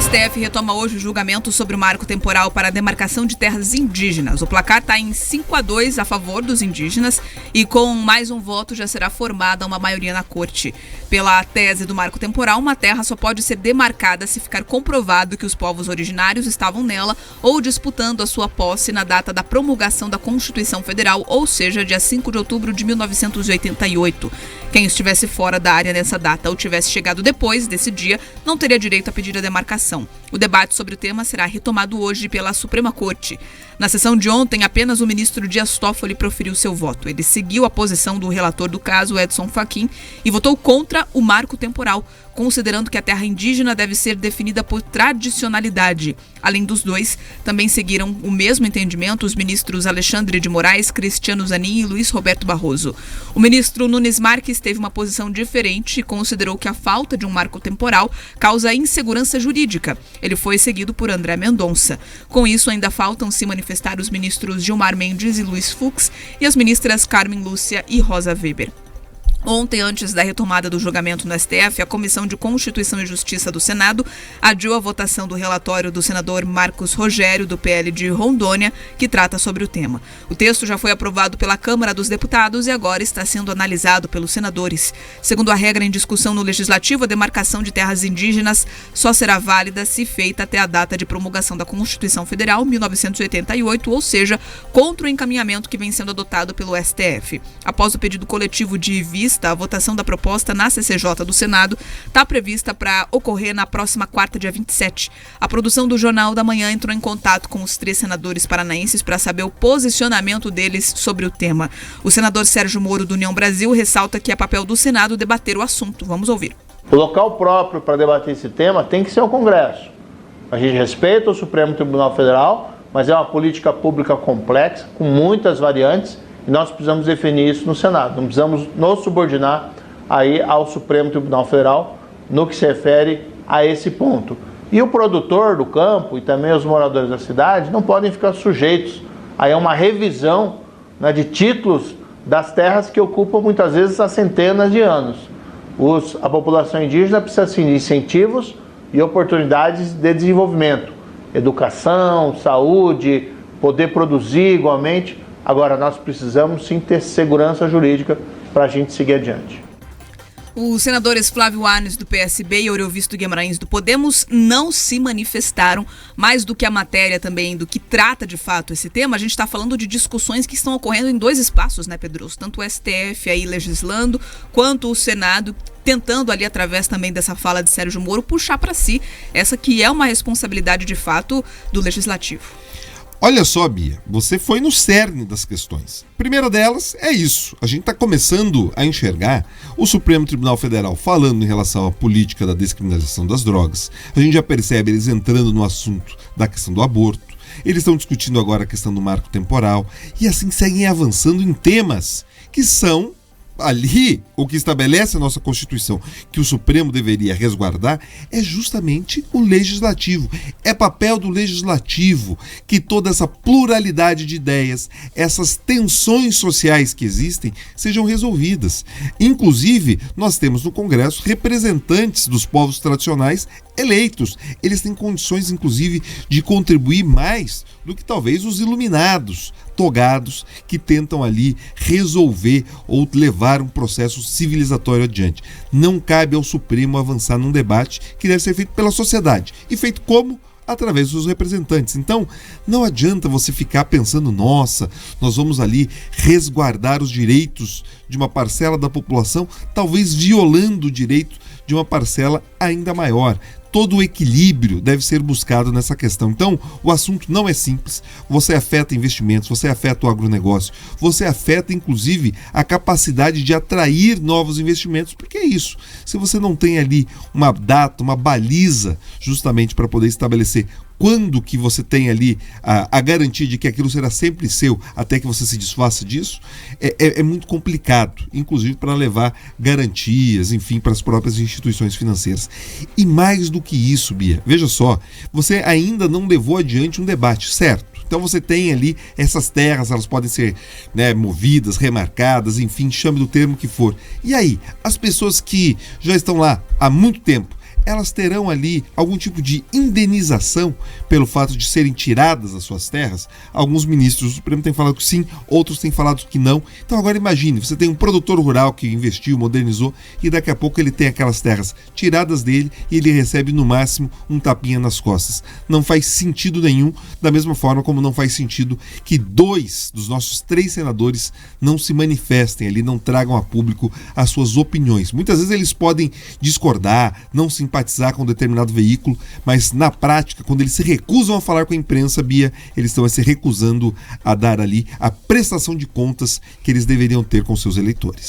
STF retoma hoje o julgamento sobre o marco temporal para a demarcação de terras indígenas. O placar está em 5-2 a favor dos indígenas e com mais um voto já será formada uma maioria na corte. Pela tese do marco temporal, uma terra só pode ser demarcada se ficar comprovado que os povos originários estavam nela ou disputando a sua posse na data da promulgação da Constituição Federal, ou seja, dia 5 de outubro de 1988. Quem estivesse fora da área nessa data ou tivesse chegado depois desse dia não teria direito a pedir a demarcação. O debate sobre o tema será retomado hoje pela Suprema Corte. Na sessão de ontem, apenas o ministro Dias Toffoli proferiu seu voto. Ele seguiu a posição do relator do caso, Edson Fachin, e votou contra o marco temporal, considerando que a terra indígena deve ser definida por tradicionalidade. Além dos dois, também seguiram o mesmo entendimento os ministros Alexandre de Moraes, Cristiano Zanin e Luiz Roberto Barroso. O ministro Nunes Marques teve uma posição diferente e considerou que a falta de um marco temporal causa insegurança jurídica. Ele foi seguido por André Mendonça. Com isso, ainda faltam se manifestar os ministros Gilmar Mendes e Luiz Fux e as ministras Carmen Lúcia e Rosa Weber. Ontem, antes da retomada do julgamento no STF, a Comissão de Constituição e Justiça do Senado adiou a votação do relatório do senador Marcos Rogério, do PL de Rondônia, que trata sobre o tema. O texto já foi aprovado pela Câmara dos Deputados e agora está sendo analisado pelos senadores. Segundo a regra em discussão no Legislativo, a demarcação de terras indígenas só será válida se feita até a data de promulgação da Constituição Federal, 1988, ou seja, contra o encaminhamento que vem sendo adotado pelo STF. Após o pedido coletivo de vista, a votação da proposta na CCJ do Senado está prevista para ocorrer na próxima quarta, dia 27. A produção do Jornal da Manhã entrou em contato com os 3 senadores paranaenses para saber o posicionamento deles sobre o tema. O senador Sérgio Moro, do União Brasil, ressalta que é papel do Senado debater o assunto. Vamos ouvir. O local próprio para debater esse tema tem que ser o Congresso. A gente respeita o Supremo Tribunal Federal, mas é uma política pública complexa, com muitas variantes, e nós precisamos definir isso no Senado. Não precisamos nos subordinar aí ao Supremo Tribunal Federal no que se refere a esse ponto. E o produtor do campo e também os moradores da cidade não podem ficar sujeitos a uma revisão, né, de títulos das terras que ocupam muitas vezes há centenas de anos. A população indígena precisa sim, de incentivos e oportunidades de desenvolvimento, educação, saúde, poder produzir igualmente. Agora, nós precisamos sim ter segurança jurídica para a gente seguir adiante. Os senadores Flávio Arnes, do PSB, e Oriovisto Guimarães, do Podemos, não se manifestaram. Mais do que a matéria também, do que trata de fato esse tema, a gente está falando de discussões que estão ocorrendo em 2 espaços, né, Pedroso? Tanto o STF aí legislando, quanto o Senado tentando ali, através também dessa fala de Sérgio Moro, puxar para si essa que é uma responsabilidade de fato do Legislativo. Olha só, Bia, você foi no cerne das questões. A primeira delas é isso. A gente está começando a enxergar o Supremo Tribunal Federal falando em relação à política da descriminalização das drogas. A gente já percebe eles entrando no assunto da questão do aborto. Eles estão discutindo agora a questão do marco temporal. E assim seguem avançando em temas que são ali, o que estabelece a nossa Constituição, que o Supremo deveria resguardar, é justamente o Legislativo. É papel do Legislativo que toda essa pluralidade de ideias, essas tensões sociais que existem, sejam resolvidas. Inclusive, nós temos no Congresso representantes dos povos tradicionais eleitos. Eles têm condições, inclusive, de contribuir mais do que talvez os iluminados, togados, que tentam ali resolver ou levar um processo civilizatório adiante. Não cabe ao Supremo avançar num debate que deve ser feito pela sociedade. E feito como? Através dos representantes. Então, não adianta você ficar pensando, nossa, nós vamos ali resguardar os direitos de uma parcela da população, talvez violando o direito de uma parcela ainda maior. Todo o equilíbrio deve ser buscado nessa questão. Então, o assunto não é simples. Você afeta investimentos, você afeta o agronegócio, você afeta, inclusive, a capacidade de atrair novos investimentos, porque é isso. Se você não tem ali uma data, uma baliza, justamente para poder estabelecer quando que você tem ali a garantia de que aquilo será sempre seu até que você se desfaça disso, é muito complicado, inclusive para levar garantias, enfim, para as próprias instituições financeiras. E mais do que isso, Bia, veja só, você ainda não levou adiante um debate, certo? Então você tem ali essas terras, elas podem ser, né, movidas, remarcadas, enfim, chame do termo que for. E aí, as pessoas que já estão lá há muito tempo, elas terão ali algum tipo de indenização pelo fato de serem tiradas das suas terras? Alguns ministros do Supremo têm falado que sim, outros têm falado que não. Então agora imagine, você tem um produtor rural que investiu, modernizou, e daqui a pouco ele tem aquelas terras tiradas dele e ele recebe no máximo um tapinha nas costas. Não faz sentido nenhum, da mesma forma como não faz sentido que 2 dos nossos 3 senadores não se manifestem ali, não tragam a público as suas opiniões. Muitas vezes eles podem discordar, não simpatizar com um determinado veículo, mas na prática, quando eles se recusam a falar com a imprensa, Bia, eles estão se recusando a dar ali a prestação de contas que eles deveriam ter com seus eleitores.